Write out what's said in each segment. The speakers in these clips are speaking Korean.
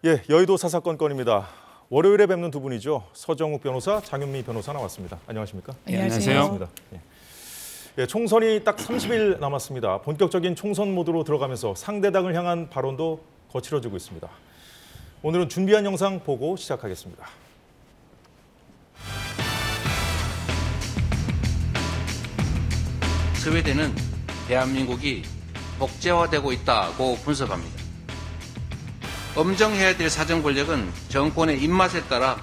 예, 여의도 사사건건입니다. 월요일에 뵙는 두 분이죠. 서정욱 변호사, 장윤미 변호사 나왔습니다. 안녕하십니까? 안녕하세요. 예, 총선이 딱 30일 남았습니다. 본격적인 총선 모드로 들어가면서 상대당을 향한 발언도 거칠어지고 있습니다. 오늘은 준비한 영상 보고 시작하겠습니다. 스웨덴은 대한민국이 독재화되고 있다고 분석합니다. 엄정해야 될 사정 권력은 정권의 입맛에 따라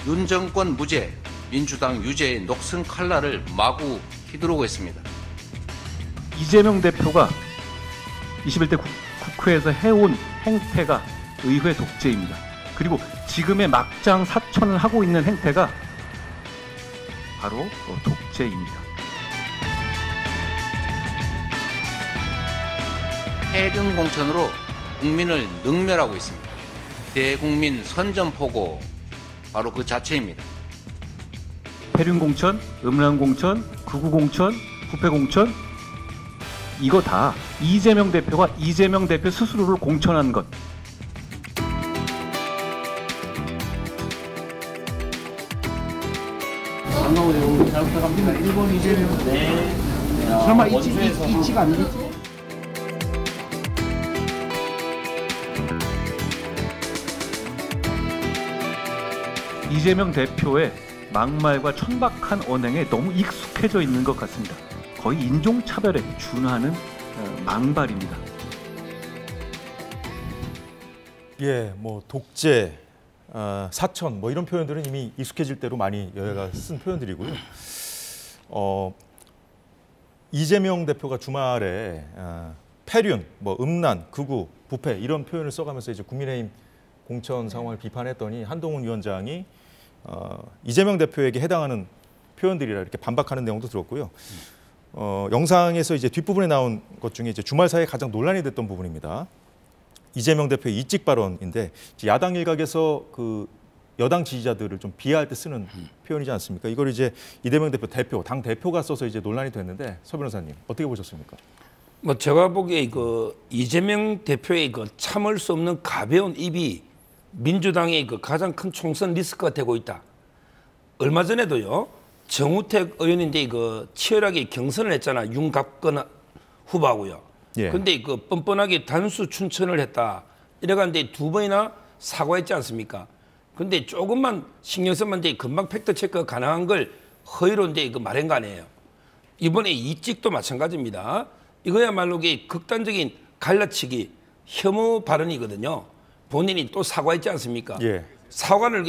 윤 정권 무죄, 민주당 유죄의 녹슨 칼날을 마구 휘두르고 있습니다. 이재명 대표가 21대 국회에서 해온 행태가 의회 독재입니다. 그리고 지금의 막장 사천을 하고 있는 행태가 바로 독재입니다. 해륜 공천으로 국민을 능멸하고 있습니다. 대국민 선전포고 바로 그 자체입니다. 해륜 공천, 음란 공천, 극우 공천, 부패 공천 이거 다 이재명 대표가 이재명 대표 스스로를 공천한 것. 반가워요. 잘 부탁합니다. 1번 이재명. 네. 설마 이치가 아니겠지? 이재명 대표의 막말과 천박한 언행에 너무 익숙해져 있는 것 같습니다. 거의 인종차별에 준하는 망발입니다. 예, 뭐 독재, 사천 뭐 이런 표현들은 이미 익숙해질 대로 많이 여야가 쓴 표현들이고요. 이재명 대표가 주말에 폐륜, 뭐 음란, 극우, 부패 이런 표현을 써가면서 이제 국민의힘 공천 상황을 비판했더니 한동훈 위원장이 이재명 대표에게 해당하는 표현들이라 이렇게 반박하는 내용도 들었고요. 영상에서 이제 뒷부분에 나온 것 중에 이제 주말 사이에 가장 논란이 됐던 부분입니다. 이재명 대표의 이직 발언인데 야당 일각에서 그 여당 지지자들을 좀 비하할 때 쓰는 표현이지 않습니까? 이걸 이제 이재명 대표, 당 대표가 써서 이제 논란이 됐는데 서 변호사님 어떻게 보셨습니까? 뭐 제가 보기에 그 이재명 대표의 그 참을 수 없는 가벼운 입이 민주당의 그 가장 큰 총선 리스크가 되고 있다. 얼마 전에도요 정우택 의원인데 그 치열하게 경선을 했잖아. 윤갑근 후보하고요. 그런데 그 뻔뻔하게 단수 춘천을 했다. 이래가는데 두 번이나 사과했지 않습니까? 근데 조금만 신경 쓰면 돼 금방 팩트 체크가 가능한 걸 허위로 이제 그 말한 거 아니에요. 이번에 이직도 마찬가지입니다. 이거야말로 극단적인 갈라치기 혐오 발언이거든요. 본인이 또 사과했지 않습니까? 예. 사과를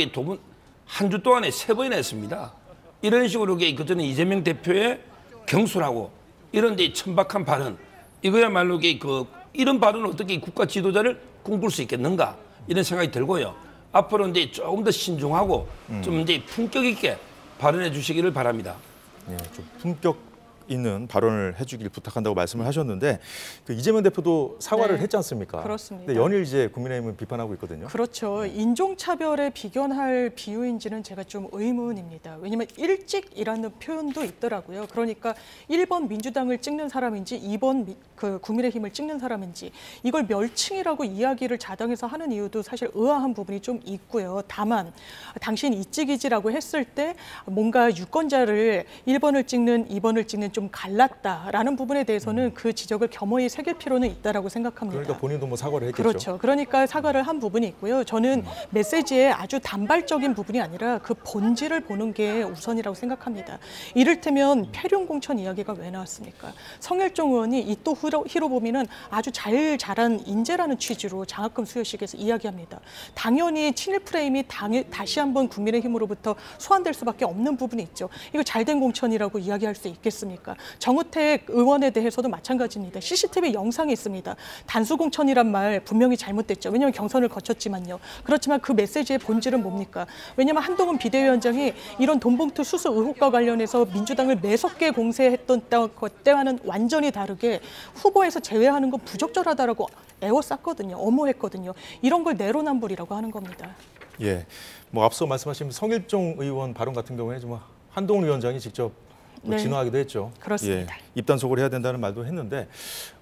한 주 동안에 3번이나 했습니다. 이런 식으로 그전에 이재명 대표의 경솔하고 이런 데 천박한 발언 이거야말로 이런 발언을 어떻게 국가 지도자를 꿈꿀 수 있겠는가 이런 생각이 들고요. 앞으로 이제 조금 더 신중하고 좀 이제 품격 있게 발언해 주시기를 바랍니다. 예, 좀 품격 있는 발언을 해주길 부탁한다고 말씀을 하셨는데 그 이재명 대표도 사과를 했지 않습니까? 그렇습니다. 근데 연일 이제 국민의힘은 비판하고 있거든요. 그렇죠. 인종차별에 비견할 비유인지는 제가 좀 의문입니다. 왜냐하면 일찍이라는 표현도 있더라고요. 그러니까 1번 민주당을 찍는 사람인지 2번 그 국민의힘을 찍는 사람인지 이걸 멸칭이라고 이야기를 자당에서 하는 이유도 사실 의아한 부분이 좀 있고요. 다만 당신 이찍이지라고 했을 때 뭔가 유권자를 1번을 찍는 2번을 찍는 좀 갈랐다라는 부분에 대해서는 그 지적을 겸허히 새길 필요는 있다라고 생각합니다. 그러니까 본인도 뭐 사과를 했겠죠. 그렇죠. 그러니까 사과를 한 부분이 있고요. 저는 메시지에 아주 단발적인 부분이 아니라 그 본질을 보는 게 우선이라고 생각합니다. 이를테면 폐륜 공천 이야기가 왜 나왔습니까? 성일종 의원이 이또 히로부미는 아주 잘 자란 인재라는 취지로 장학금 수여식에서 이야기합니다. 당연히 친일 프레임이 다시 한번 국민의힘으로부터 소환될 수밖에 없는 부분이 있죠. 이거 잘된 공천이라고 이야기할 수 있겠습니까? 정우택 의원에 대해서도 마찬가지입니다. CCTV 영상이 있습니다. 단수 공천이란 말 분명히 잘못됐죠. 왜냐하면 경선을 거쳤지만요. 그렇지만 그 메시지의 본질은 뭡니까? 왜냐하면 한동훈 비대위원장이 이런 돈봉투 수수 의혹과 관련해서 민주당을 매섭게 공세했던 때와는 완전히 다르게 후보에서 제외하는 건 부적절하다라고 애워쌌거든요. 엄호했거든요. 이런 걸 내로남불이라고 하는 겁니다. 예, 뭐 앞서 말씀하신 성일종 의원 발언 같은 경우에 좀 한동훈 위원장이 직접 네. 진화하기도 했죠. 그렇습니다. 입단속을 해야 된다는 말도 했는데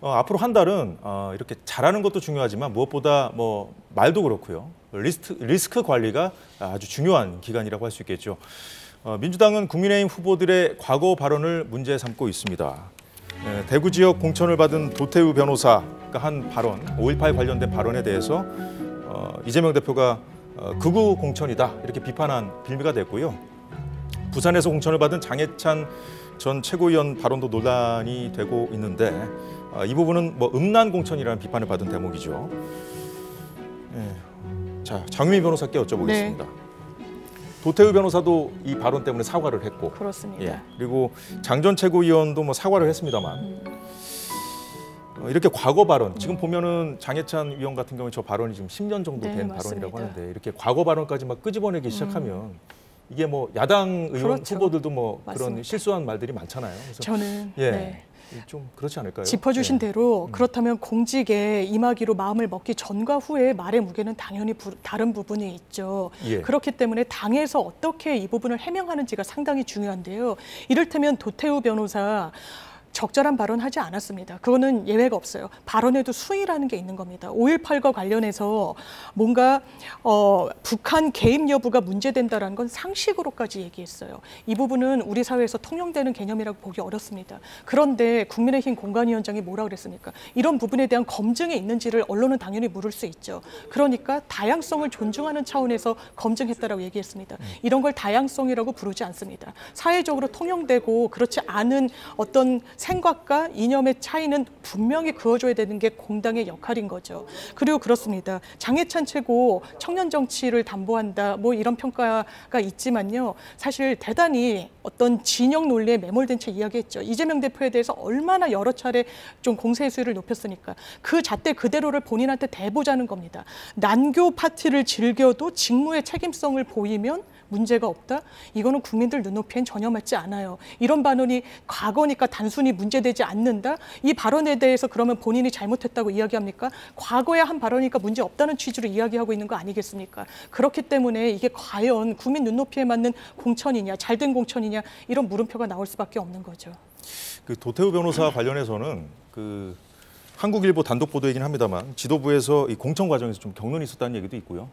앞으로 한 달은 이렇게 잘하는 것도 중요하지만 무엇보다 뭐 말도 그렇고요. 리스크 관리가 아주 중요한 기간이라고 할 수 있겠죠. 민주당은 국민의힘 후보들의 과거 발언을 문제 삼고 있습니다. 대구 지역 공천을 받은 도태우 변호사가 한 발언, 5.18 관련된 발언에 대해서 이재명 대표가 극우 공천이다 이렇게 비판한 빌미가 됐고요. 부산에서 공천을 받은 장해찬 전 최고위원 발언도 논란이 되고 있는데 이 부분은 뭐 음란 공천이라는 비판을 받은 대목이죠. 자, 장유미 변호사께 여쭤보겠습니다. 네. 도태우 변호사도 이 발언 때문에 사과를 했고, 그렇습니다. 그리고 장 전 최고위원도 뭐 사과를 했습니다만 이렇게 과거 발언, 지금 보면은 장해찬 위원 같은 경우에 저 발언이 지금 10년 정도 네, 된 맞습니다. 발언이라고 하는데 이렇게 과거 발언까지 막 끄집어내기 시작하면 이게 뭐 야당 의원 그렇죠. 후보들도 뭐 그런 맞습니다. 실수한 말들이 많잖아요. 그래서 저는 좀 그렇지 않을까요? 짚어주신 대로 그렇다면 공직에 임하기로 마음을 먹기 전과 후에 말의 무게는 당연히 다른 부분이 있죠. 그렇기 때문에 당에서 어떻게 이 부분을 해명하는지가 상당히 중요한데요. 이를테면 도태우 변호사 적절한 발언하지 않았습니다. 그거는 예외가 없어요. 발언에도 수위라는 게 있는 겁니다. 5.18과 관련해서 뭔가 북한 개입 여부가 문제된다라는 건 상식으로까지 얘기했어요. 이 부분은 우리 사회에서 통용되는 개념이라고 보기 어렵습니다. 그런데 국민의힘 공관위원장이 뭐라 그랬습니까? 이런 부분에 대한 검증이 있는지를 언론은 당연히 물을 수 있죠. 그러니까 다양성을 존중하는 차원에서 검증했다라고 얘기했습니다. 이런 걸 다양성이라고 부르지 않습니다. 사회적으로 통용되고 그렇지 않은 어떤 생각과 이념의 차이는 분명히 그어줘야 되는 게 공당의 역할인 거죠. 그리고 그렇습니다. 장해찬 최고 청년 정치를 담보한다 뭐 이런 평가가 있지만요. 사실 대단히 어떤 진영 논리에 매몰된 채 이야기했죠. 이재명 대표에 대해서 얼마나 여러 차례 좀 공세의 수위를 높였으니까 그 잣대 그대로를 본인한테 대보자는 겁니다. 난교 파티를 즐겨도 직무의 책임성을 보이면 문제가 없다? 이거는 국민들 눈높이엔 전혀 맞지 않아요. 이런 발언이 과거니까 단순히 문제되지 않는다? 이 발언에 대해서 그러면 본인이 잘못했다고 이야기합니까? 과거에 한 발언이니까 문제 없다는 취지로 이야기하고 있는 거 아니겠습니까? 그렇기 때문에 이게 과연 국민 눈높이에 맞는 공천이냐, 잘된 공천이냐 이런 물음표가 나올 수밖에 없는 거죠. 그 도태우 변호사 관련해서는 그 한국일보 단독 보도이긴 합니다만 지도부에서 이 공천 과정에서 좀 경론이 있었다는 얘기도 있고요.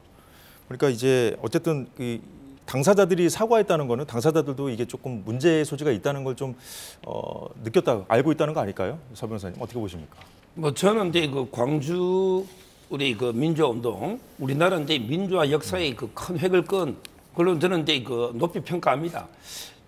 그러니까 이제 어쨌든 그 당사자들이 사과했다는 거는 당사자들도 이게 조금 문제의 소지가 있다는 걸 좀 느꼈다, 알고 있다는 거 아닐까요? 서 변호사님 어떻게 보십니까? 뭐 저는 이제 그 광주 우리 그 민주화운동, 우리나라 이제 민주화 역사의 그 큰 획을 끈 그걸로 저는 이제 그 높이 평가합니다.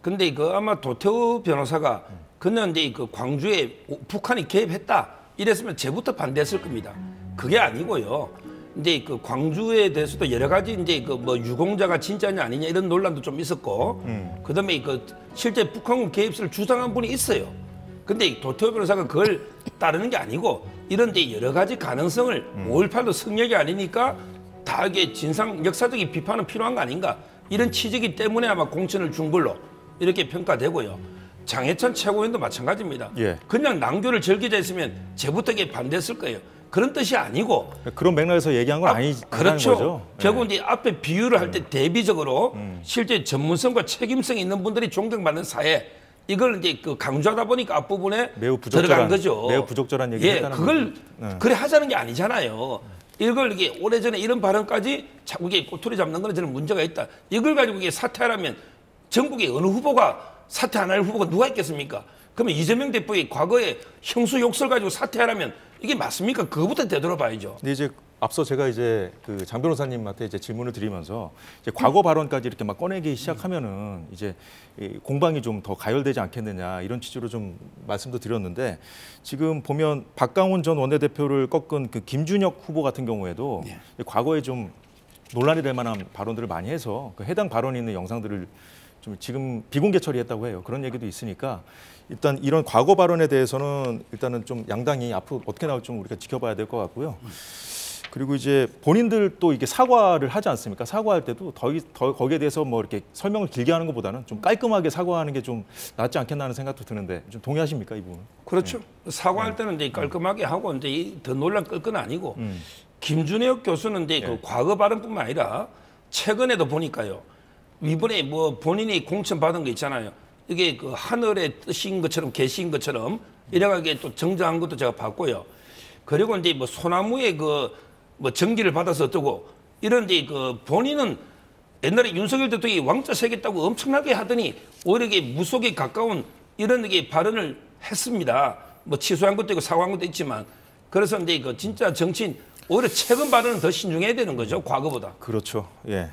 근데 그 아마 도태우 변호사가 그는 이제 그 광주에 북한이 개입했다 이랬으면 제부터 반대했을 겁니다. 그게 아니고요. 이제 그 광주에 대해서도 여러 가지 이제 그 뭐 유공자가 진짜냐 아니냐 이런 논란도 좀 있었고, 그다음에 그 실제 북한군 개입을 주장한 분이 있어요. 근데 도태우 변호사가 그걸 따르는 게 아니고 이런 이제 여러 가지 가능성을 5.18도 성역이 아니니까 다 이게 진상 역사적인 비판은 필요한 거 아닌가 이런 취지이기 때문에 아마 공천을 준 걸로 이렇게 평가되고요. 장해찬 최고위원도 마찬가지입니다. 그냥 낭교를 즐기자 했으면 제부터게 반대했을 거예요. 그런 뜻이 아니고 그런 맥락에서 얘기한 건 아니라는 그렇죠. 거죠. 결국 이제 앞에 비유를 할 때 대비적으로 실제 전문성과 책임성이 있는 분들이 존경받는 사회 이걸 이제 그 강조하다 보니까 앞부분에 매우 들어간 거죠. 매우 부적절한 얘기를 했다는 그걸 그래 하자는 게 아니잖아요. 이걸 이게 오래전에 이런 발언까지 자꾸 이게 꼬투리 잡는 거는 저는 문제가 있다. 이걸 가지고 이게 사퇴하라면 전국에 어느 후보가 사퇴 안 할 후보가 누가 있겠습니까? 그러면 이재명 대표의 과거에 형수 욕설 가지고 사퇴하라면 이게 맞습니까? 그거부터 되돌아봐야죠. 근데 이제 앞서 제가 이제 그 장 변호사님한테 이제 질문을 드리면서 이제 과거 발언까지 이렇게 막 꺼내기 시작하면은 이제 공방이 좀 더 가열되지 않겠느냐 이런 취지로 좀 말씀도 드렸는데 지금 보면 박강원 전 원내대표를 꺾은 그 김준혁 후보 같은 경우에도 과거에 좀 논란이 될 만한 발언들을 많이 해서 그 해당 발언이 있는 영상들을 좀 지금 비공개 처리했다고 해요. 그런 얘기도 있으니까 일단 이런 과거 발언에 대해서는 일단은 좀 양당이 앞으로 어떻게 나올지 좀 우리가 지켜봐야 될 것 같고요. 그리고 이제 본인들 또 이게 사과를 하지 않습니까? 사과할 때도 더 거기에 대해서 뭐 이렇게 설명을 길게 하는 것보다는 좀 깔끔하게 사과하는 게 좀 낫지 않겠나 하는 생각도 드는데 좀 동의하십니까 이 부분? 그렇죠. 사과할 때는 이제 깔끔하게 하고 이제 더 논란 끌 건 아니고 김준혁 교수는 이제 그 과거 발언뿐만 아니라 최근에도 보니까요. 이번에 뭐 본인이 공천 받은 거 있잖아요. 이게 그 하늘의 뜻인 것처럼 계시인 것처럼 이래가게 또 정정한 것도 제가 봤고요. 그리고 이제 뭐 소나무에 그 뭐 전기를 받아서 어쩌고 이런 이제 그 본인은 옛날에 윤석열 대통령이 왕자 세겠다고 엄청나게 하더니 오히려 이게 무속에 가까운 이런 게 발언을 했습니다. 뭐 취소한 것도 있고 사과한 것도 있지만 그래서 이제 그 진짜 정치인 오히려 최근 발언은 더 신중해야 되는 거죠, 과거보다. 그렇죠. 예.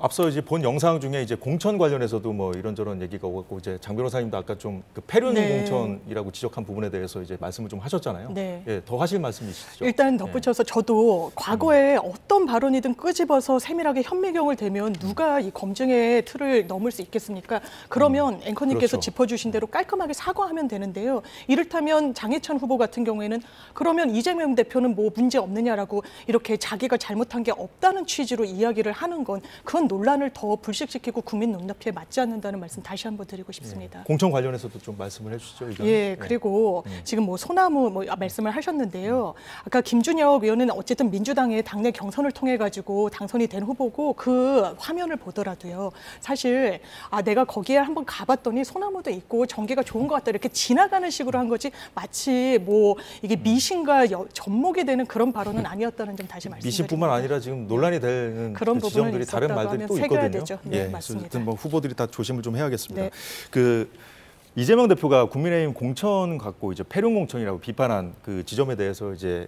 앞서 이제 본 영상 중에 이제 공천 관련해서도 뭐 이런저런 얘기가 오고 이제 장 변호사님도 아까 좀 그 폐륜 공천이라고 지적한 부분에 대해서 이제 말씀을 좀 하셨잖아요. 네. 예, 더 하실 말씀이시죠? 일단 덧붙여서 저도 과거에 어떤 발언이든 끄집어서 세밀하게 현미경을 대면 누가 이 검증의 틀을 넘을 수 있겠습니까? 그러면 앵커님께서 그렇죠. 짚어주신 대로 깔끔하게 사과하면 되는데요. 이를테면 장해찬 후보 같은 경우에는 그러면 이재명 대표는 뭐 문제 없느냐라고 이렇게 자기가 잘못한 게 없다는 취지로 이야기를 하는 건 그건 논란을 더 불식시키고 국민 눈높이에 맞지 않는다는 말씀 다시 한번 드리고 싶습니다. 공천 관련해서도 좀 말씀을 해주시죠. 의견. 예, 그리고 지금 뭐 소나무 뭐 말씀을 하셨는데요. 아까 김준혁 의원은 어쨌든 민주당의 당내 경선을 통해 가지고 당선이 된 후보고 그 화면을 보더라도요. 사실 내가 거기에 한번 가봤더니 소나무도 있고 전기가 좋은 것 같다 이렇게 지나가는 식으로 한 거지 마치 뭐 이게 미신과 접목이 되는 그런 발언은 아니었다는 점 다시 말씀드립니다. 미신뿐만 아니라 지금 논란이 되는 그런 그 지점들이 다른 말들이 또 있거든요. 되죠. 네, 예, 맞습니다. 그래서 뭐 후보들이 다 조심을 좀 해야겠습니다. 네. 그 이재명 대표가 국민의힘 공천 갖고 이제 폐륜 공천이라고 비판한 그 지점에 대해서 이제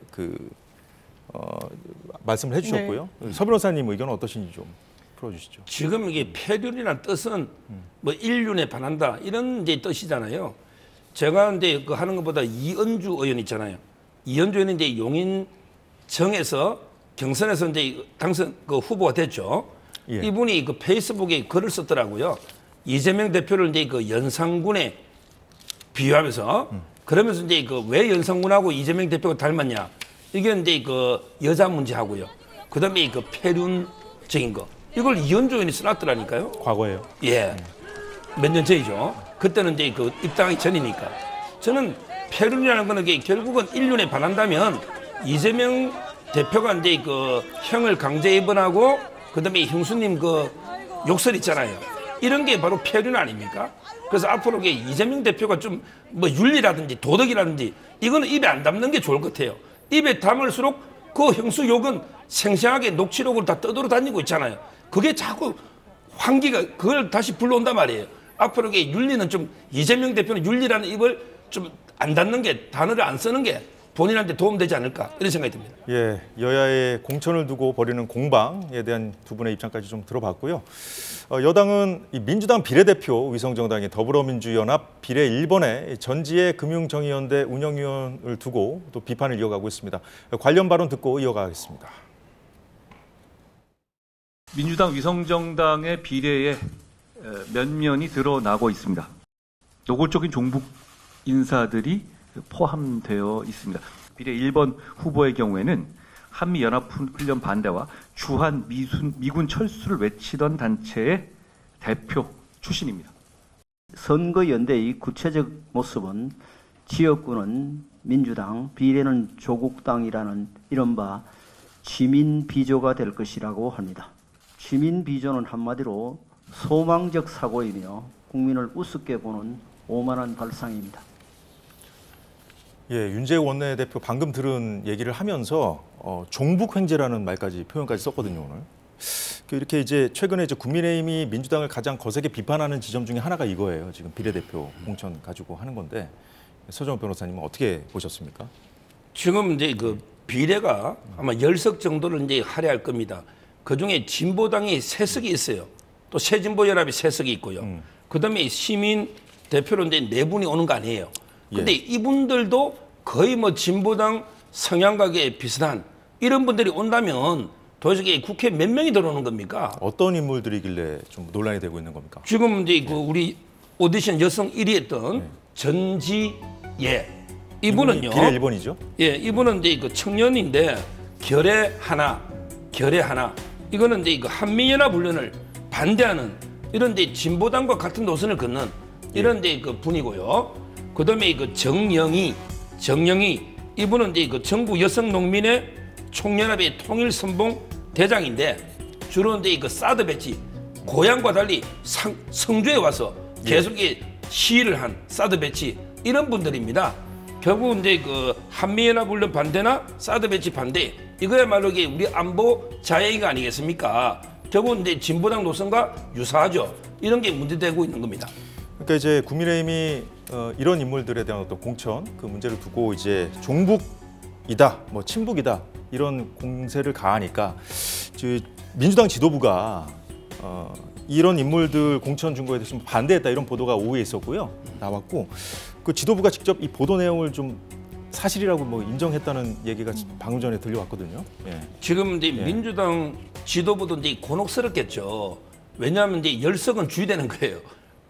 말씀을 해주셨고요. 서 변호사님 의견은 어떠신지 좀 풀어주시죠. 지금 이게 폐륜이라는 뜻은 뭐 인륜에 반한다 이런 이제 뜻이잖아요. 제가 이제 그 하는 것보다 이은주 의원 있잖아요. 이은주 의원은 이제 용인정에서 경선에서 이제 당선 그 후보가 됐죠. 예. 이분이 그 페이스북에 글을 썼더라고요. 이재명 대표를 이제 그 연상군에 비유하면서 그러면서 이제 그 왜 연상군하고 이재명 대표가 닮았냐 이게 이제 그 여자 문제하고요. 그다음에 그 폐륜적인 거 이걸 이현주 의원이 써놨더라니까요. 과거에요. 예, 몇 년 전이죠. 그때는 이제 그 입당하기 전이니까 저는 폐륜이라는 거는 결국은 인륜에 반한다면 이재명 대표가 이제 그 형을 강제 입원하고 그다음에 형수님 그 욕설 있잖아요. 이런 게 바로 폐륜 아닙니까? 그래서 앞으로 이재명 대표가 좀 뭐 윤리라든지 도덕이라든지 이거는 입에 안 담는 게 좋을 것 같아요. 입에 담을수록 그 형수 욕은 생생하게 녹취록으로 다 떠돌아 다니고 있잖아요. 그게 자꾸 환기가 그걸 다시 불러온단 말이에요. 앞으로 윤리는 좀 이재명 대표는 윤리라는 입을 좀 안 닫는 게 단어를 안 쓰는 게 본인한테 도움되지 않을까 이런 생각이 듭니다. 예, 여야의 공천을 두고 벌이는 공방에 대한 두 분의 입장까지 좀 들어봤고요. 여당은 이 민주당 비례대표 위성정당의 더불어민주연합 비례 1번의 전지의 금융정의연대 운영위원을 두고 또 비판을 이어가고 있습니다. 관련 발언 듣고 이어가겠습니다. 민주당 위성정당의 비례에 면면이 드러나고 있습니다. 노골적인 종북 인사들이 포함되어 있습니다. 비례 1번 후보의 경우에는 한미연합훈련 반대와 주한 미군 철수를 외치던 단체의 대표 출신입니다. 선거연대의 구체적 모습은 지역구는 민주당, 비례는 조국당이라는 이른바 지민비조가 될 것이라고 합니다. 지민비조는 한마디로 소망적 사고이며 국민을 우습게 보는 오만한 발상입니다. 예, 윤재욱 원내대표 방금 들은 얘기를 하면서 종북횡재라는 말까지 표현까지 썼거든요, 오늘. 이렇게 이제 최근에 이제 국민의힘이 민주당을 가장 거세게 비판하는 지점 중에 하나가 이거예요. 지금 비례대표 공천 가지고 하는 건데 서정호 변호사님은 어떻게 보셨습니까? 지금 이제 그 비례가 아마 10석 정도를 이제 할애할 겁니다. 그 중에 진보당이 3석이 있어요. 또 새진보연합이 3석이 있고요. 그다음에 시민 대표로 이제 4분이 오는 거 아니에요. 근데 이분들도 거의 뭐 진보당 성향과 비슷한 이런 분들이 온다면 도대체 국회에 몇 명이 들어오는 겁니까? 어떤 인물들이길래 좀 논란이 되고 있는 겁니까? 지금 이제 그 우리 오디션 여성 1위 했던 전지예 이분은요. 비례 1번이죠? 예, 이분은 이제 그 청년인데 결의 하나 이거는 이제 그 한미연합 훈련을 반대하는 이런 이제 진보당과 같은 노선을 걷는 이런 이제 그 분이고요. 그다음에 그 정영희 이분은 이제 그 전국 여성 농민의 총연합의 통일선봉 대장인데 주로 이제 그 사드 배치 고향과 달리 성주에 와서 계속 시위를 한 사드 배치 이런 분들입니다. 결국 이제 그 한미연합 훈련 반대나 사드 배치 반대 이거야말로 우리 안보 자해가 아니겠습니까? 결국 이제 진보당 노선과 유사하죠. 이런 게 문제되고 있는 겁니다. 그러니까 이제 국민의힘이 이런 인물들에 대한 어떤 공천 그 문제를 두고 이제 종북이다, 뭐 친북이다 이런 공세를 가하니까 민주당 지도부가 이런 인물들 공천 준 거에 대해서 좀 반대했다 이런 보도가 오후에 있었고요. 나왔고 그 지도부가 직접 이 보도 내용을 좀 사실이라고 뭐 인정했다는 얘기가 방금 전에 들려왔거든요. 예. 지금 이제 민주당 지도부도 이제 곤혹스럽겠죠. 왜냐하면 이제 10석은 주의되는 거예요.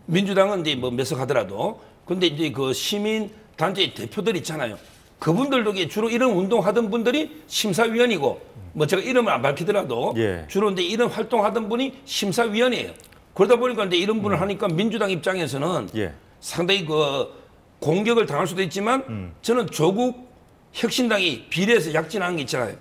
민주당은 이제 뭐 몇 석 하더라도. 근데 이제 그 시민 단체 대표들 있잖아요. 그분들도 주로 이런 운동하던 분들이 심사위원이고, 뭐 제가 이름을 안 밝히더라도 주로 이제 이런 활동하던 분이 심사위원이에요. 그러다 보니까 이제 이런 분을 하니까 민주당 입장에서는 상당히 그 공격을 당할 수도 있지만 저는 조국 혁신당이 비례해서 약진한 게 있잖아요.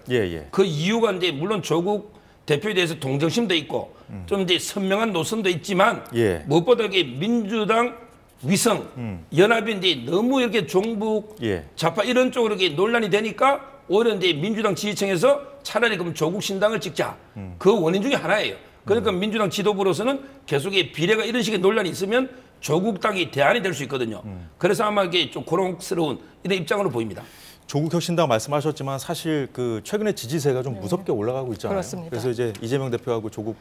그 이유가 이제 물론 조국 대표에 대해서 동정심도 있고 좀 이제 선명한 노선도 있지만 무엇보다 이게 민주당 위성 연합이 이제 너무 이렇게 종북 좌파 이런 쪽으로 이렇게 논란이 되니까 오히려 이제 민주당 지지층에서 차라리 그럼 조국 신당을 찍자 그 원인 중에 하나예요. 그러니까 민주당 지도부로서는 계속 비례가 이런 식의 논란이 있으면 조국당이 대안이 될 수 있거든요. 그래서 아마 이게 좀 곤혹스러운 이런 입장으로 보입니다. 조국 혁신당 말씀하셨지만 사실 그 최근에 지지세가 좀 무섭게 올라가고 있잖아요. 그렇습니다. 그래서 이제 이재명 대표하고 조국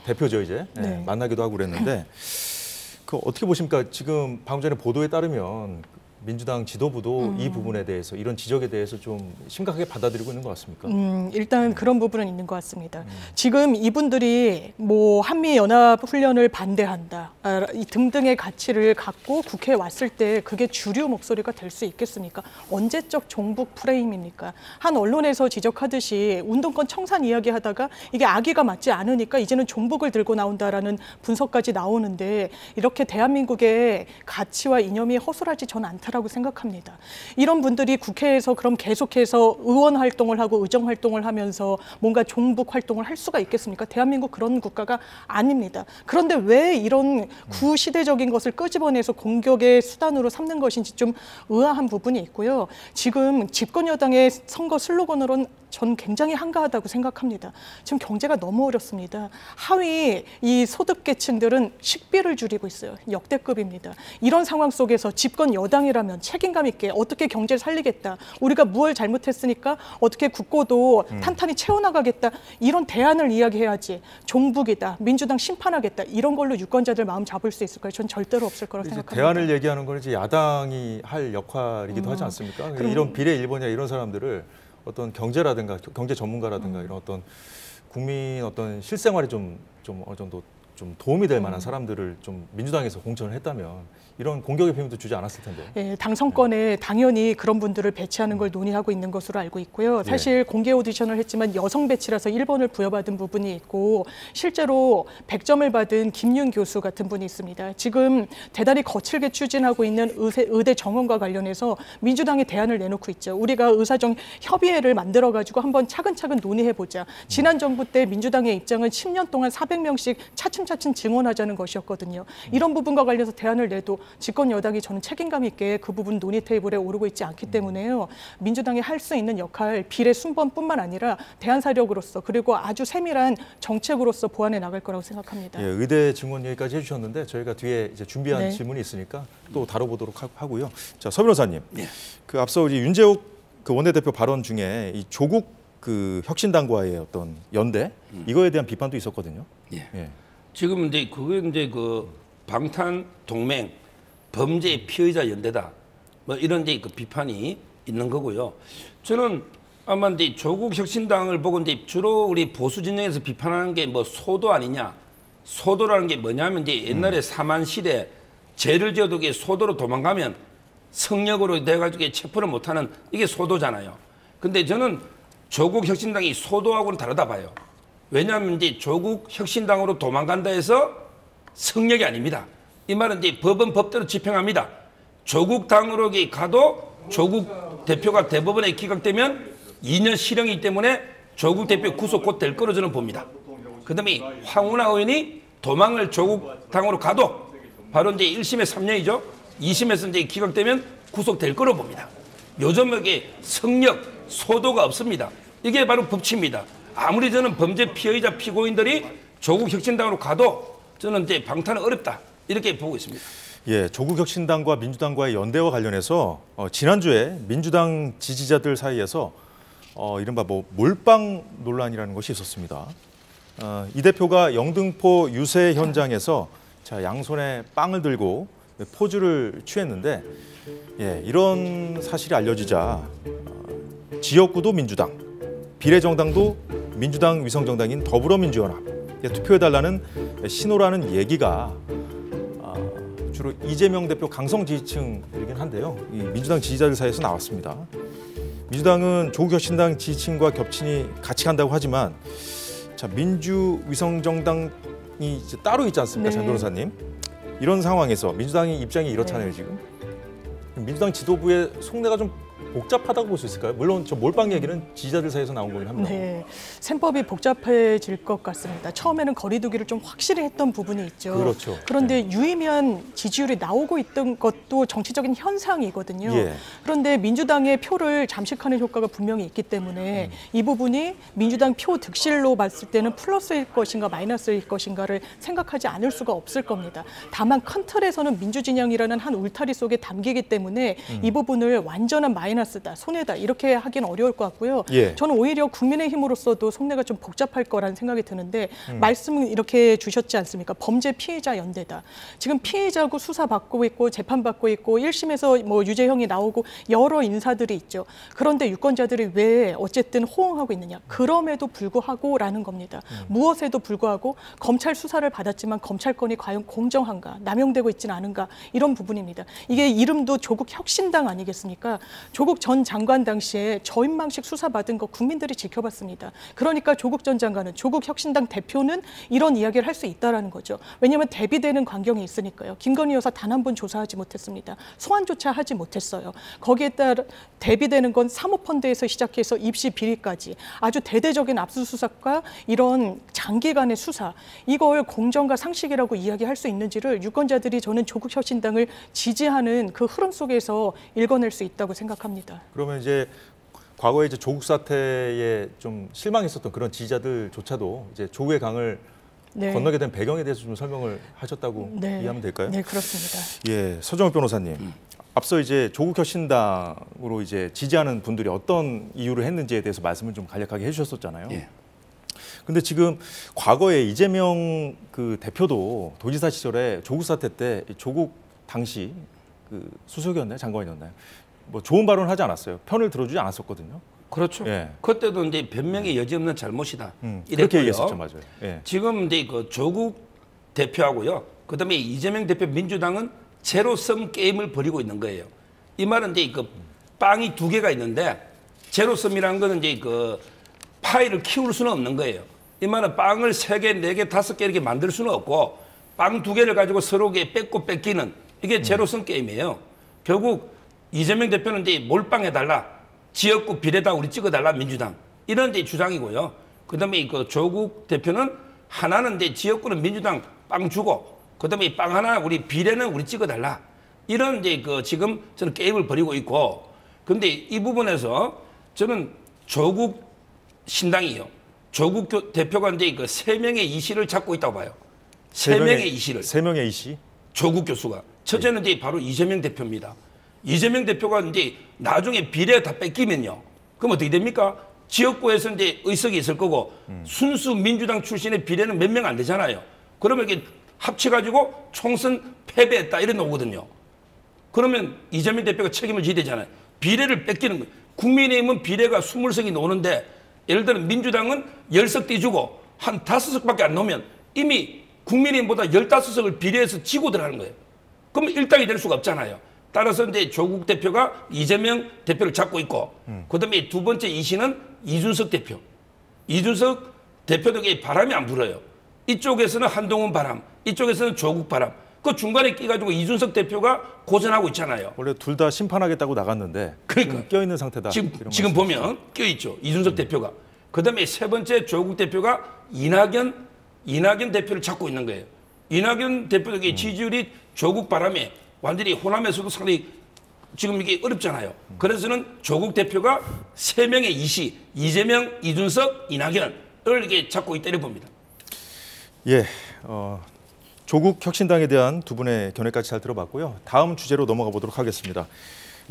대표죠 이제 만나기도 하고 그랬는데 그 어떻게 보십니까? 지금 방금 전에 보도에 따르면 민주당 지도부도 이 부분에 대해서 이런 지적에 대해서 좀 심각하게 받아들이고 있는 것 같습니까? 일단 그런 부분은 있는 것 같습니다. 지금 이분들이 뭐 한미연합훈련을 반대한다 이 등등의 가치를 갖고 국회에 왔을 때 그게 주류 목소리가 될 수 있겠습니까? 언제적 종북 프레임입니까? 한 언론에서 지적하듯이 운동권 청산 이야기하다가 이게 악의가 맞지 않으니까 이제는 종북을 들고 나온다라는 분석까지 나오는데 이렇게 대한민국의 가치와 이념이 허술하지 저는 않다. 라고 생각합니다. 이런 분들이 국회에서 그럼 계속해서 의원 활동을 하고 의정 활동을 하면서 뭔가 종북 활동을 할 수가 있겠습니까? 대한민국 그런 국가가 아닙니다. 그런데 왜 이런 구시대적인 것을 끄집어내서 공격의 수단으로 삼는 것인지 좀 의아한 부분이 있고요. 지금 집권 여당의 선거 슬로건으로는 전 굉장히 한가하다고 생각합니다. 지금 경제가 너무 어렵습니다. 하위 이 소득계층들은 식비를 줄이고 있어요. 역대급입니다. 이런 상황 속에서 집권 여당이라면 책임감 있게 어떻게 경제를 살리겠다. 우리가 무엇을 잘못했으니까 어떻게 국고도 탄탄히 채워나가겠다. 이런 대안을 이야기해야지. 종북이다. 민주당 심판하겠다. 이런 걸로 유권자들 마음 잡을 수 있을까요? 전 절대로 없을 거라고 생각합니다. 대안을 얘기하는 건 이제 야당이 할 역할이기도 하지 않습니까? 이런 비례 1번이나 이런 사람들을 어떤 경제라든가 경제 전문가라든가 이런 어떤 국민 어떤 실생활에 좀 어느 정도 좀 도움이 될 만한 사람들을 좀 민주당에서 공천을 했다면 이런 공격의 비밀도 주지 않았을 텐데. 예, 당선권에 당연히 그런 분들을 배치하는 걸 논의하고 있는 것으로 알고 있고요. 사실 공개 오디션을 했지만 여성 배치라서 1번을 부여받은 부분이 있고 실제로 100점을 받은 김윤 교수 같은 분이 있습니다. 지금 대단히 거칠게 추진하고 있는 의대 정원과 관련해서 민주당이 대안을 내놓고 있죠. 우리가 의사정 협의회를 만들어가지고 한번 차근차근 논의해보자. 지난 정부 때 민주당의 입장은 10년 동안 400명씩 차츰차츰 증원하자는 것이었거든요. 이런 부분과 관련해서 대안을 내도 집권 여당이 저는 책임감 있게 그 부분 논의 테이블에 오르고 있지 않기 때문에요. 민주당이 할 수 있는 역할 비례 순번뿐만 아니라 대안 사력으로서 그리고 아주 세밀한 정책으로서 보완해 나갈 거라고 생각합니다. 예, 의대 증원 얘기까지 해주셨는데 저희가 뒤에 이제 준비한 질문이 있으니까 또 다뤄보도록 하고요. 자, 서 변호사님, 그 앞서 우리 윤재욱 그 원내대표 발언 중에 이 조국 그 혁신당과의 어떤 연대 이거에 대한 비판도 있었거든요. 지금 이제 그게 이제 그 방탄 동맹 범죄 피의자 연대다. 뭐 이런 이제 그 비판이 있는 거고요. 저는 아마 이제 조국 혁신당을 보고 이제 주로 우리 보수 진영에서 비판하는 게 뭐 소도 아니냐. 소도라는 게 뭐냐면 이제 옛날에 사만 시대 죄를 지어도 이게 소도로 도망가면 성역으로 돼가지고 체포를 못하는 이게 소도잖아요. 근데 저는 조국 혁신당이 소도하고는 다르다 봐요. 왜냐하면 이제 조국 혁신당으로 도망간다 해서 성역이 아닙니다. 이 말은 이제 법은 법대로 집행합니다. 조국 당으로 가도 조국 대표가 대법원에 기각되면 2년 실형이기 때문에 조국 대표 구속 곧 될 거로 저는 봅니다. 그다음에 황운하 의원이 도망을 조국 당으로 가도 바로 이제 1심에 3년이죠. 2심에서 이제 기각되면 구속될 거로 봅니다. 요즘 여기 성력, 소도가 없습니다. 이게 바로 법치입니다. 아무리 저는 범죄 피해자 피고인들이 조국 혁신당으로 가도 저는 이제 방탄은 어렵다. 이렇게 보고 있습니다. 예, 조국 혁신당과 민주당과의 연대와 관련해서 지난주에 민주당 지지자들 사이에서 이른바 뭐 몰빵 논란이라는 것이 있었습니다. 이 대표가 영등포 유세 현장에서 자, 양손에 빵을 들고 포즈를 취했는데 예, 이런 사실이 알려지자 지역구도 민주당, 비례정당도 민주당 위성정당인 더불어민주연합 투표해달라는 신호라는 얘기가 주로 이재명 대표 강성 지지층이긴 한데요. 이 민주당 지지자들 사이에서 나왔습니다. 민주당은 조국 혁신당 지지층과 겹치니 같이 간다고 하지만 자, 민주위성정당이 이제 따로 있지 않습니까, 네. 장 변호사님? 이런 상황에서 민주당의 입장이 이렇잖아요, 네. 지금. 민주당 지도부의 속내가 좀 복잡하다고 볼 수 있을까요? 물론 저 몰빵 얘기는 지지자들 사이에서 나온 거긴 합니다. 네, 셈법이 복잡해질 것 같습니다. 처음에는 거리두기를 좀 확실히 했던 부분이 있죠. 그렇죠. 그런데 유의미한 지지율이 나오고 있던 것도 정치적인 현상이거든요. 예. 그런데 민주당의 표를 잠식하는 효과가 분명히 있기 때문에 이 부분이 민주당 표 득실로 봤을 때는 플러스일 것인가 마이너스일 것인가를 생각하지 않을 수가 없을 겁니다. 다만 큰 틀에서는 민주진영이라는 한 울타리 속에 담기기 때문에 이 부분을 완전한 마이너스다, 손해다 이렇게 하기는 어려울 것 같고요. 예. 저는 오히려 국민의힘으로서도 속내가 좀 복잡할 거라는 생각이 드는데 말씀을 이렇게 주셨지 않습니까? 범죄 피해자 연대다. 지금 피해자고 수사받고 있고 재판받고 있고 1심에서 뭐 유죄형이 나오고 여러 인사들이 있죠. 그런데 유권자들이 왜 어쨌든 호응하고 있느냐. 그럼에도 불구하고라는 겁니다. 무엇에도 불구하고 검찰 수사를 받았지만 검찰권이 과연 공정한가, 남용되고 있지는 않은가 이런 부분입니다. 이게 이름도 조국 혁신당 아니겠습니까? 조국 전 장관 당시에 저인망식 수사받은 거 국민들이 지켜봤습니다. 그러니까 조국 전 장관은, 조국 혁신당 대표는 이런 이야기를 할 수 있다라는 거죠. 왜냐하면 대비되는 광경이 있으니까요. 김건희 여사 단 한 번 조사하지 못했습니다. 소환조차 하지 못했어요. 거기에 따라 대비되는 건 사모펀드에서 시작해서 입시 비리까지 아주 대대적인 압수수색과 이런 장기간의 수사, 이걸 공정과 상식이라고 이야기할 수 있는지를 유권자들이 저는 조국 혁신당을 지지하는 그 흐름 속에서 읽어낼 수 있다고 생각합니다. 그러면 이제 과거에 이제 조국 사태에 좀 실망했었던 그런 지지자들조차도 이제 조국의 강을 네. 건너게 된 배경에 대해서 좀 설명을 하셨다고 네. 이해하면 될까요? 네, 그렇습니다. 예, 서정욱 변호사님. 앞서 이제 조국 혁신당으로 이제 지지하는 분들이 어떤 이유를 했는지에 대해서 말씀을 좀 간략하게 해주셨었잖아요. 예. 근데 지금 과거에 이재명 그 대표도 도지사 시절에 조국 사태 때 조국 당시 그 수석이었나요, 장관이었나요? 뭐 좋은 발언을 하지 않았어요. 편을 들어주지 않았었거든요. 그렇죠. 예. 그때도 이제 변명의 여지 없는 잘못이다. 그렇게 이랬고요. 얘기했었죠, 맞아요. 예. 지금 이제 그 조국 대표하고요. 그다음에 이재명 대표 민주당은 제로섬 게임을 벌이고 있는 거예요. 이 말은 이제 그 빵이 두 개가 있는데 제로섬이라는 거는 이제 그 파이를 키울 수는 없는 거예요. 이 말은 빵을 3개, 4개, 5개 이렇게 만들 수는 없고 빵 2개를 가지고 서로에게 뺏고 뺏기는 이게 제로섬 게임이에요. 결국 이재명 대표는 이제 몰빵해달라. 지역구 비례다 우리 찍어달라 민주당. 이런 이제 주장이고요. 그다음에 그 조국 대표는 하나는 이제 지역구는 민주당 빵 주고 그다음에 빵 하나 우리 비례는 우리 찍어달라. 이런 이제 그 지금 저는 게임을 벌이고 있고 근데 이 부분에서 저는 조국 신당이요. 조국 대표가 이제 그 3명의 이씨를 잡고 있다고 봐요. 3명의 이씨를. 3명의 이씨? 조국 교수가. 첫째는 이제 바로 이재명 대표입니다. 이재명 대표가 이제 나중에 비례 다 뺏기면요. 그럼 어떻게 됩니까? 지역구에서 이제 의석이 있을 거고 순수 민주당 출신의 비례는 몇 명 안 되잖아요. 그러면 이게 합쳐가지고 총선 패배했다 이런 오거든요. 그러면 이재명 대표가 책임을 져야 되잖아요. 비례를 뺏기는 거예요. 국민의힘은 비례가 20석이 나오는데 예를 들어 민주당은 10석 떼주고 한 5석밖에 안 나오면 이미 국민의힘보다 15석을 비례해서 지고 들어가는 거예요. 그럼 일당이 될 수가 없잖아요. 따라서 이제 조국 대표가 이재명 대표를 잡고 있고 그다음에 두 번째 이씨는 이준석 대표. 이준석 대표에게 바람이 안 불어요. 이쪽에서는 한동훈 바람, 이쪽에서는 조국 바람. 그 중간에 끼가지고 이준석 대표가 고전하고 있잖아요. 원래 둘 다 심판하겠다고 나갔는데 그러니까 껴있는 상태다. 지금 보면 껴있죠. 이준석 대표가. 그다음에 세 번째 조국 대표가 이낙연 대표를 잡고 있는 거예요. 이낙연 대표의 지지율이 조국 바람에 완전히 호남에서도 상당히 지금 이게 어렵잖아요. 그래서는 조국 대표가 3명의 이시, 이재명, 이준석, 이낙연을 이렇게 잡고 있다고 봅니다. 예, 조국 혁신당에 대한 두 분의 견해까지 잘 들어봤고요. 다음 주제로 넘어가 보도록 하겠습니다.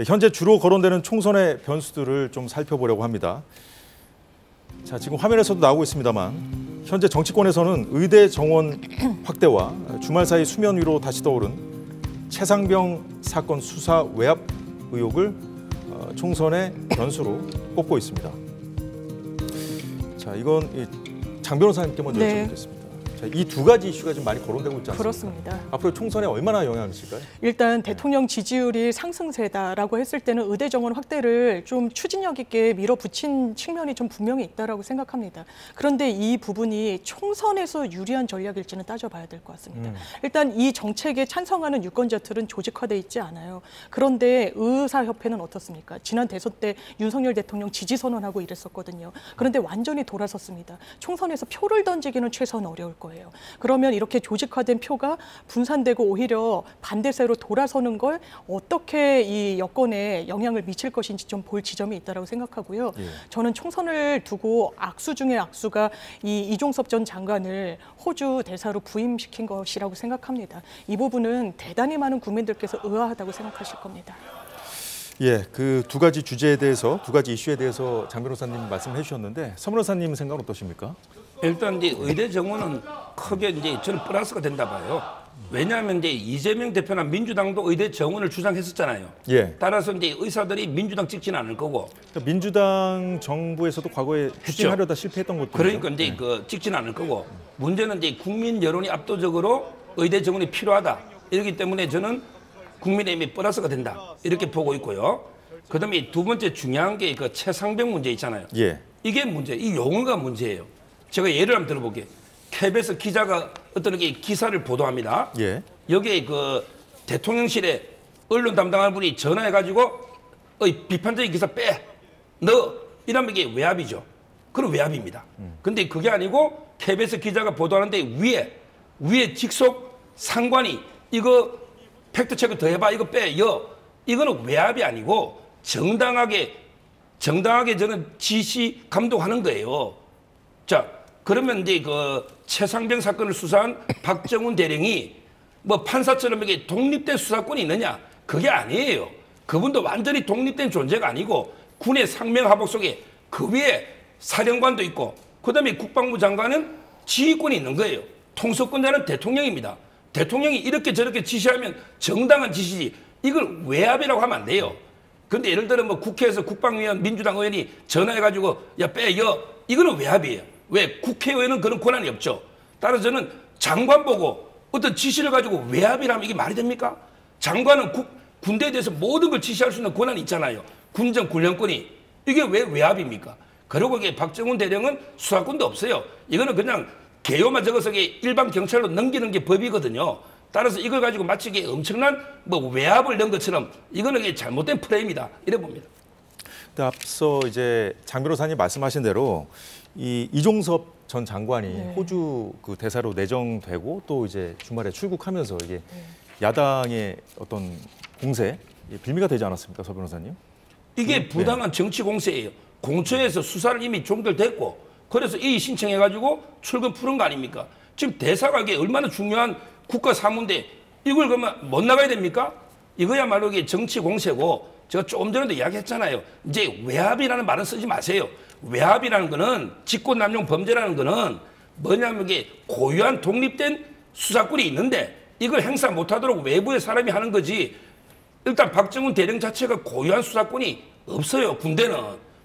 현재 주로 거론되는 총선의 변수들을 좀 살펴보려고 합니다. 자, 지금 화면에서도 나오고 있습니다만 현재 정치권에서는 의대 정원 확대와 주말 사이 수면 위로 다시 떠오른 최상병 사건 수사 외압 의혹을 총선의 변수로 꼽고 있습니다. 자, 이건 장 변호사님께 먼저 여쭤보겠습니다. 이 두 가지 이슈가 좀 많이 거론되고 있지 않습니까? 그렇습니다. 앞으로 총선에 얼마나 영향을 미칠까요? 일단 대통령 지지율이 상승세다라고 했을 때는 의대 정원 확대를 좀 추진력 있게 밀어붙인 측면이 좀 분명히 있다라고 생각합니다. 그런데 이 부분이 총선에서 유리한 전략일지는 따져봐야 될 것 같습니다. 일단 이 정책에 찬성하는 유권자들은 조직화돼 있지 않아요. 그런데 의사협회는 어떻습니까? 지난 대선 때 윤석열 대통령 지지 선언하고 이랬었거든요. 그런데 완전히 돌아섰습니다. 총선에서 표를 던지기는 최소한 어려울 거예요. 그러면 이렇게 조직화된 표가 분산되고 오히려 반대세로 돌아서는 걸 어떻게 이 여권에 영향을 미칠 것인지 좀 볼 지점이 있다고 생각하고요. 저는 총선을 두고 악수 중에 악수가 이종섭 전 장관을 호주 대사로 부임시킨 것이라고 생각합니다. 이 부분은 대단히 많은 국민들께서 의아하다고 생각하실 겁니다. 예, 그 두 가지 주제에 대해서, 두 가지 이슈에 대해서 장 변호사님 말씀해 주셨는데 서 변호사님 생각은 어떠십니까? 일단 이제 의대 정원은 크게 이제 저는 플러스가 된다 봐요. 왜냐하면 이제 이재명 대표나 민주당도 의대 정원을 주장했었잖아요. 예. 따라서 이제 의사들이 민주당 찍지는 않을 거고. 그러니까 민주당 정부에서도 과거에 추진하려다 실패했던 것도. 그러니까 이제 그 찍지는 않을 거고. 문제는 이제 국민 여론이 압도적으로 의대 정원이 필요하다. 이렇기 때문에 저는 국민의힘이 플러스가 된다. 이렇게 보고 있고요. 그다음에 두 번째 중요한 게 그 최상병 문제 있잖아요. 예. 이게 문제, 이 용어가 문제예요. 제가 예를 한번 들어볼게요. KBS 기자가 어떤 게 기사를 보도합니다. 예. 여기에 그 대통령실에 언론 담당하는 분이 전화해가지고 비판적인 기사 빼. 너 이러면 이게 외압이죠. 그럼 외압입니다. 근데 그게 아니고 KBS 기자가 보도하는데 위에 직속 상관이 이거 팩트 체크 더 해봐. 이거 빼. 이거는 외압이 아니고 정당하게 저는 지시 감독하는 거예요. 자, 그러면 이제 그 최상병 사건을 수사한 박정훈 대령이 뭐 판사처럼 이게 독립된 수사권이 있느냐? 그게 아니에요. 그분도 완전히 독립된 존재가 아니고 군의 상명하복 속에 그 위에 사령관도 있고 그다음에 국방부 장관은 지휘권이 있는 거예요. 통수권자는 대통령입니다. 대통령이 이렇게 저렇게 지시하면 정당한 지시지 이걸 외압이라고 하면 안 돼요. 근데 예를 들어 뭐 국회에서 국방위원 민주당 의원이 전화해가지고 야 빼 이거는 외압이에요. 왜? 국회의원은 그런 권한이 없죠. 따라서 저는 장관 보고 어떤 지시를 가지고 외압이라면 이게 말이 됩니까? 장관은 군대에 대해서 모든 걸 지시할 수 있는 권한이 있잖아요. 군정 군령권이. 이게 왜 외압입니까? 그리고 이게 박정훈 대령은 수사권도 없어요. 이거는 그냥 개요만 적어서 일반 경찰로 넘기는 게 법이거든요. 따라서 이걸 가지고 마치 이게 엄청난 뭐 외압을 넣은 것처럼 이거는 이게 잘못된 프레임이다. 이래 봅니다. 앞서 이제 장 변호사님 말씀하신 대로 이종섭 전 장관이 호주 그 대사로 내정되고 또 이제 주말에 출국하면서 이게 야당의 어떤 공세 빌미가 되지 않았습니까, 서 변호사님? 이게 부당한 정치 공세예요. 공처에서 수사를 이미 종결됐고 그래서 이의 신청해가지고 출금 푸른 거 아닙니까? 지금 대사가 이게 얼마나 중요한 국가 사무인데 이걸 그러면 못 나가야 됩니까? 이거야말로 이게 정치 공세고 제가 조금 전에도 이야기했잖아요. 이제 외압이라는 말은 쓰지 마세요. 외압이라는 거는 직권남용 범죄라는 거는 뭐냐면 이게 고유한 독립된 수사권이 있는데 이걸 행사 못하도록 외부의 사람이 하는 거지. 일단 박정훈 대령 자체가 고유한 수사권이 없어요. 군대는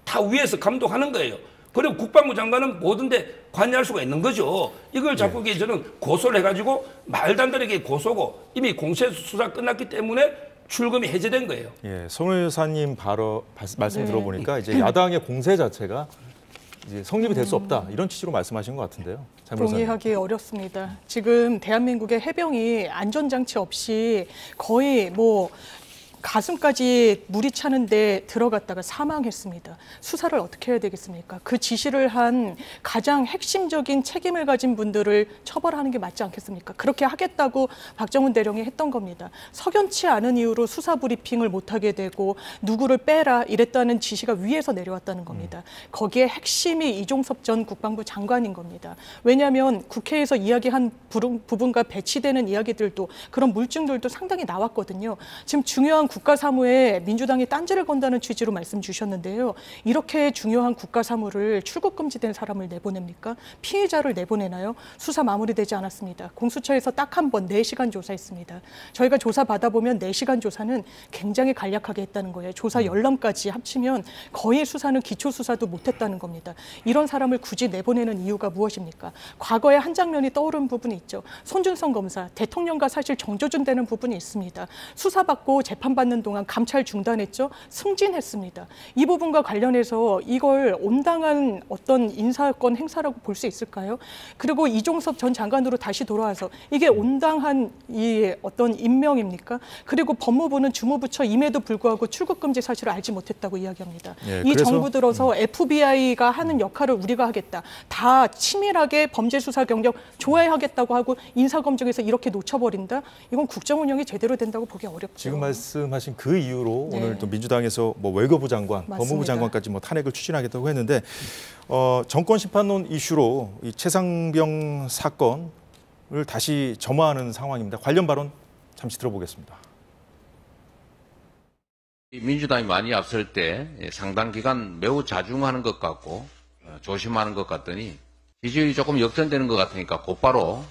다 위에서 감독하는 거예요. 그리고 국방부 장관은 모든 데 관여할 수가 있는 거죠. 이걸 자꾸 저는 고소를 해가지고 말도 안 되게 고소고 이미 공세 수사 끝났기 때문에 출금이 해제된 거예요. 예, 송 의사님 바로 말씀 들어보니까 이제 야당의 공세 자체가 이제 성립이 될 수 없다 이런 취지로 말씀하신 것 같은데요. 동의하기 어렵습니다. 지금 대한민국의 해병이 안전장치 없이 거의 뭐 가슴까지 물이 차는데 들어갔다가 사망했습니다. 수사를 어떻게 해야 되겠습니까? 그 지시를 한 가장 핵심적인 책임을 가진 분들을 처벌하는 게 맞지 않겠습니까? 그렇게 하겠다고 박정훈 대령이 했던 겁니다. 석연치 않은 이유로 수사 브리핑을 못하게 되고 누구를 빼라 이랬다는 지시가 위에서 내려왔다는 겁니다. 거기에 핵심이 이종섭 전 국방부 장관인 겁니다. 왜냐하면 국회에서 이야기한 부분과 배치되는 이야기들도 그런 물증들도 상당히 나왔거든요. 지금 중요한 국가 사무에 민주당이 딴지를 건다는 취지로 말씀 주셨는데요. 이렇게 중요한 국가 사무를 출국 금지된 사람을 내보냅니까? 피해자를 내보내나요? 수사 마무리되지 않았습니다. 공수처에서 딱 한 번 4시간 조사했습니다. 저희가 조사 받아보면 4시간 조사는 굉장히 간략하게 했다는 거예요. 조사 열람까지 합치면 거의 수사는 기초 수사도 못했다는 겁니다. 이런 사람을 굳이 내보내는 이유가 무엇입니까? 과거에 한 장면이 떠오른 부분이 있죠. 손준성 검사, 대통령과 사실 정조준되는 부분이 있습니다. 수사받고 재판받는 동안 감찰 중단했죠. 승진했습니다. 이 부분과 관련해서 이걸 온당한 어떤 인사권 행사라고 볼 수 있을까요? 그리고 이종섭 전 장관으로 다시 돌아와서 이게 온당한 이 어떤 임명입니까? 그리고 법무부는 주무부처 임에도 불구하고 출국금지 사실을 알지 못했다고 이야기합니다. 예, 이 그래서, 정부 들어서 FBI가 하는 역할을 우리가 하겠다. 다 치밀하게 범죄 수사 경력 조회하겠다고 하고 인사검증에서 이렇게 놓쳐버린다? 이건 국정 운영이 제대로 된다고 보기 어렵죠. 지금 말씀하신 그 이유로 네. 오늘 또 민주당에서 뭐 외교부 장관, 맞습니다. 법무부 장관까지 뭐 탄핵을 추진하겠다고 했는데 정권 심판론 이슈로 이 최상병 사건을 다시 점화하는 상황입니다. 관련 발언 잠시 들어보겠습니다. 민주당이 많이 앞설 때 상당 기간 매우 자중하는 것 같고 조심하는 것 같더니 지지율이 조금 역전되는 것 같으니까 곧바로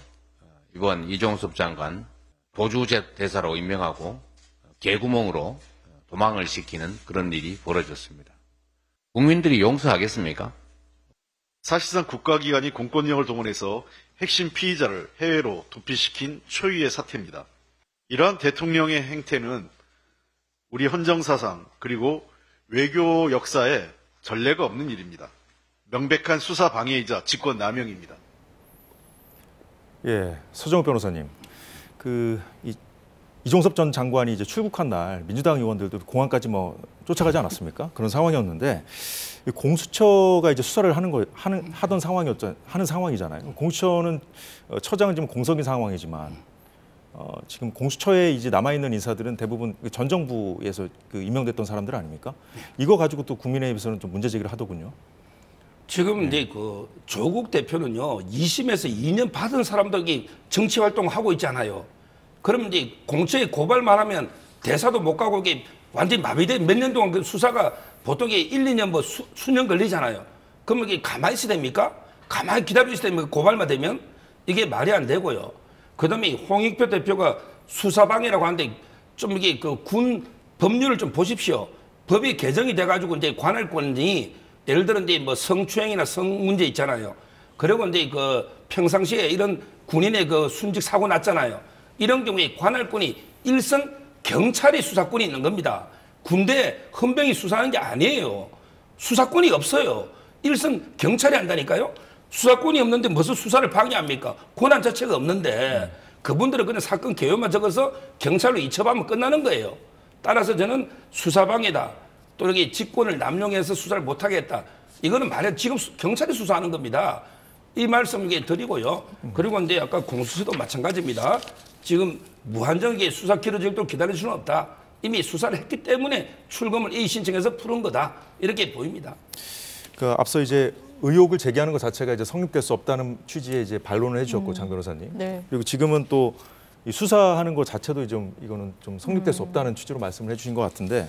이번 이종섭 장관 도주대사로 임명하고 개구멍으로 도망을 시키는 그런 일이 벌어졌습니다. 국민들이 용서하겠습니까? 사실상 국가기관이 공권력을 동원해서 핵심 피의자를 해외로 도피시킨 초유의 사태입니다. 이러한 대통령의 행태는 우리 헌정사상 그리고 외교 역사에 전례가 없는 일입니다. 명백한 수사 방해이자 직권 남용입니다. 예, 서정욱 변호사님, 이종섭 전 장관이 이제 출국한 날 민주당 의원들도 공항까지 뭐 쫓아가지 않았습니까? 그런 상황이었는데 공수처가 이제 수사를 하던 하는 상황이잖아요. 공수처는 처장은 지금 공석인 상황이지만 지금 공수처에 이제 남아 있는 인사들은 대부분 전 정부에서 임명됐던 사람들 아닙니까? 이거 가지고 또 국민의힘에서는 좀 문제 제기를 하더군요. 지금 이제 그 조국 대표는요 2심에서 2년 받은 사람들이 정치 활동하고 있잖아요. 그럼 이제 공처에 고발만 하면 대사도 못 가고 이게 완전히 마비돼 몇 년 동안 그 수사가 보통 1, 2년 뭐 수년 걸리잖아요. 그러면 이게 가만히 있어야 됩니까? 가만히 기다리고 있어야 됩니까? 고발만 되면 이게 말이 안 되고요. 그다음에 홍익표 대표가 수사방해라고 하는데 좀 이게 그 군 법률을 좀 보십시오. 법이 개정이 돼가지고 이제 관할권이 예를 들어 이제 뭐 성추행이나 성 문제 있잖아요. 그리고 이제 그 평상시에 이런 군인의 그 순직 사고 났잖아요. 이런 경우에 관할권이 일선 경찰이 수사권이 있는 겁니다. 군대 헌병이 수사하는 게 아니에요. 수사권이 없어요. 일선 경찰이 한다니까요. 수사권이 없는데 무슨 수사를 방해합니까? 권한 자체가 없는데 그분들은 그냥 사건 개요만 적어서 경찰로 이첩하면 끝나는 거예요. 따라서 저는 수사방해다. 또 이렇게 직권을 남용해서 수사를 못하겠다. 이거는 말해 지금 경찰이 수사하는 겁니다. 이 말씀 드리고요. 그리고 이제 아까 공수처도 마찬가지입니다. 지금 무한정하게 수사 길어질 기다릴 수는 없다. 이미 수사를 했기 때문에 출검을 A 신청해서 푸는 거다. 이렇게 보입니다. 앞서 이제 의혹을 제기하는 것 자체가 이제 성립될 수 없다는 취지의 이제 반론을 해주셨고 장 변호사님. 네. 그리고 지금은 또 이 수사하는 것 자체도 이거는 좀 성립될 수 없다는 취지로 말씀을 해주신 것 같은데.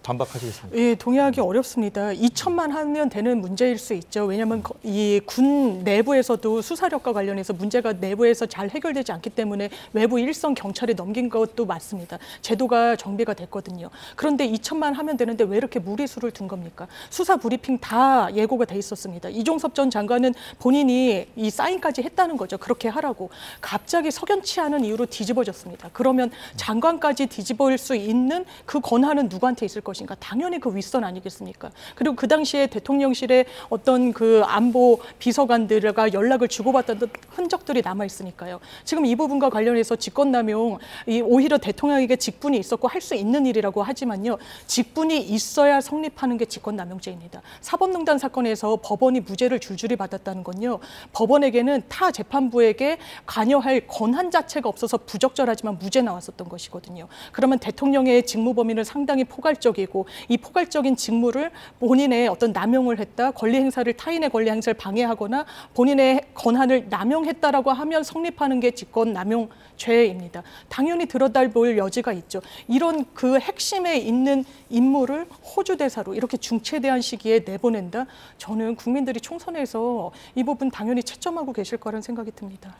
반박하시겠습니까? 예, 동의하기 어렵습니다. 2천만 하면 되는 문제일 수 있죠. 왜냐하면 이 군 내부에서도 수사력과 관련해서 문제가 내부에서 잘 해결되지 않기 때문에 외부 일선 경찰에 넘긴 것도 맞습니다. 제도가 정비가 됐거든요. 그런데 2천만 하면 되는데 왜 이렇게 무리수를 둔 겁니까? 수사 브리핑 다 예고가 돼 있었습니다. 이종섭 전 장관은 본인이 이 사인까지 했다는 거죠. 그렇게 하라고. 갑자기 석연치 않은 이유로 뒤집어졌습니다. 그러면 장관까지 뒤집을 수 있는 그 권한은 누구한테 있을 것인가? 것인가? 당연히 그 윗선 아니겠습니까? 그리고 그 당시에 대통령실에 어떤 그 안보 비서관들과 연락을 주고받던 흔적들이 남아 있으니까요. 지금 이 부분과 관련해서 직권남용, 오히려 대통령에게 직분이 있었고 할 수 있는 일이라고 하지만요. 직분이 있어야 성립하는 게 직권남용죄입니다. 사법농단 사건에서 법원이 무죄를 줄줄이 받았다는 건요. 법원에게는 타 재판부에게 관여할 권한 자체가 없어서 부적절하지만 무죄 나왔었던 것이거든요. 그러면 대통령의 직무 범위는 상당히 포괄적이고 이 포괄적인 직무를 본인의 어떤 남용을 했다, 권리 행사를 타인의 권리 행사를 방해하거나 본인의 권한을 남용했다라고 하면 성립하는 게 직권남용죄입니다. 당연히 들여다볼 여지가 있죠. 이런 그 핵심에 있는 인물을 호주 대사로 이렇게 중체대한 시기에 내보낸다? 저는 국민들이 총선에서 이 부분 당연히 채점하고 계실 거라는 생각이 듭니다.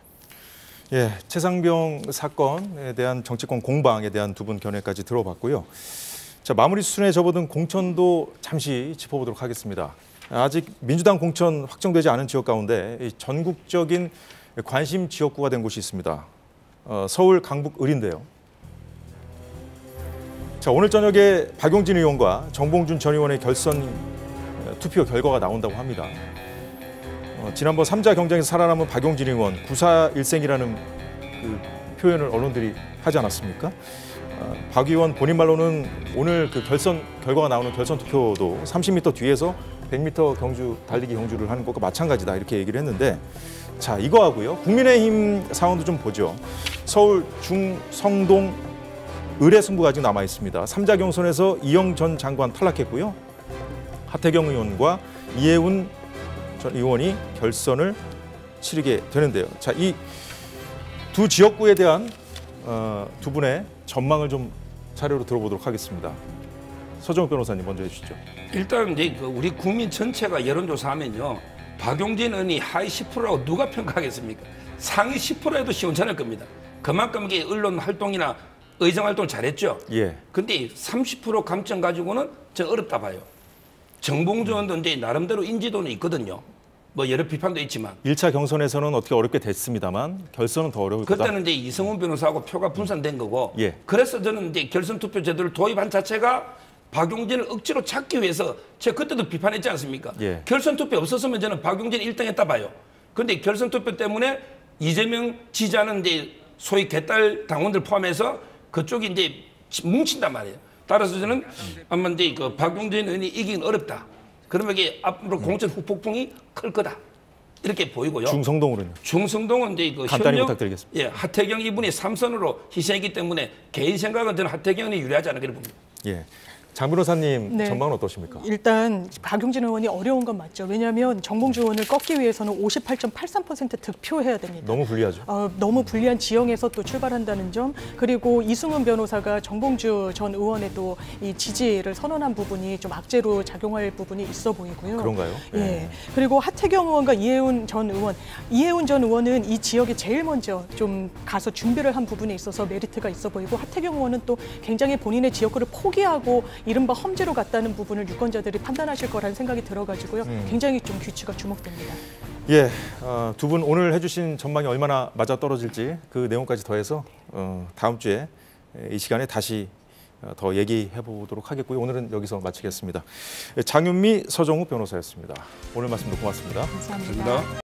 예, 최상병 사건에 대한 정치권 공방에 대한 두 분 견해까지 들어봤고요. 자, 마무리 수순에 접어든 공천도 잠시 짚어보도록 하겠습니다. 아직 민주당 공천 확정되지 않은 지역 가운데 전국적인 관심 지역구가 된 곳이 있습니다. 서울 강북 을인데요. 자, 오늘 저녁에 박용진 의원과 정봉준 전 의원의 결선 투표 결과가 나온다고 합니다. 지난번 3자 경쟁에서 살아남은 박용진 의원 941생이라는 그 표현을 언론들이 하지 않았습니까? 박 의원 본인 말로는 오늘 그 결선 결과가 나오는 결선 투표도 30m 뒤에서 100m 달리기 경주를 하는 것과 마찬가지다 이렇게 얘기를 했는데, 자, 이거하고요. 국민의힘 상황도 좀 보죠. 서울 중성동 을의 승부가 아직 남아 있습니다. 3자 경선에서 이영 전 장관 탈락했고요. 하태경 의원과 이해운 전 의원이 결선을 치르게 되는데요. 자, 이 두 지역구에 대한 두 분의 전망을 좀 자료로 들어보도록 하겠습니다. 서정욱 변호사님 먼저 해주시죠. 일단 이제 우리 국민 전체가 여론조사하면요, 박용진 의원이 하위 10%라고 누가 평가하겠습니까? 상위 10%에도 시원찮을 겁니다. 그만큼 이게 언론 활동이나 의정 활동을 잘했죠. 예. 근데 30% 감점 가지고는 저 어렵다 봐요. 정봉준 의원도 이제 나름대로 인지도는 있거든요. 뭐 여러 비판도 있지만 1차 경선에서는 어떻게 어렵게 됐습니다만 결선은 더 어려울 거다. 그때는 이제 이성훈 변호사하고 표가 분산된 거고, 예. 그래서 저는 이제 결선 투표 제도를 도입한 자체가 박용진을 억지로 찾기 위해서, 제가 그때도 비판했지 않습니까? 예. 결선 투표 없었으면 저는 박용진 1등 했다 봐요. 그런데 결선 투표 때문에 이재명 지지하는 이제 소위 개딸 당원들 포함해서 그쪽이 이제 뭉친단 말이에요. 따라서 저는 아마 이제 그 박용진 의원이 이기긴 어렵다. 그러면 이게 앞으로 공천 후폭풍이 클 거다. 이렇게 보이고요. 중성동으로는요? 중성동은 이제 그 간단히 부탁드리겠습니다. 예, 하태경 이분이 3선으로 희생했기 때문에 개인 생각은 저는 하태경이 유리하지 않은 그런 봅니다. 예. 장 변호사님 네. 전망은 어떠십니까? 일단 박용진 의원이 어려운 건 맞죠. 왜냐하면 정봉주 의원을 꺾기 위해서는 58.83% 득표해야 됩니다. 너무 불리하죠. 너무 불리한 지형에서 또 출발한다는 점, 그리고 이승훈 변호사가 정봉주 전 의원에도 이 지지를 선언한 부분이 좀 악재로 작용할 부분이 있어 보이고요. 그런가요? 예. 네. 그리고 하태경 의원과 이해운 전 의원은 이 지역에 제일 먼저 좀 가서 준비를 한 부분에 있어서 메리트가 있어 보이고, 하태경 의원은 또 굉장히 본인의 지역구를 포기하고 이른바 험지로 갔다는 부분을 유권자들이 판단하실 거라는 생각이 들어가지고요. 굉장히 좀 규치가 주목됩니다. 예, 두 분 오늘 해주신 전망이 얼마나 맞아떨어질지 그 내용까지 더해서 다음 주에 이 시간에 다시 더 얘기해 보도록 하겠고요. 오늘은 여기서 마치겠습니다. 장윤미, 서정욱 변호사였습니다. 오늘 말씀도 고맙습니다. 감사합니다.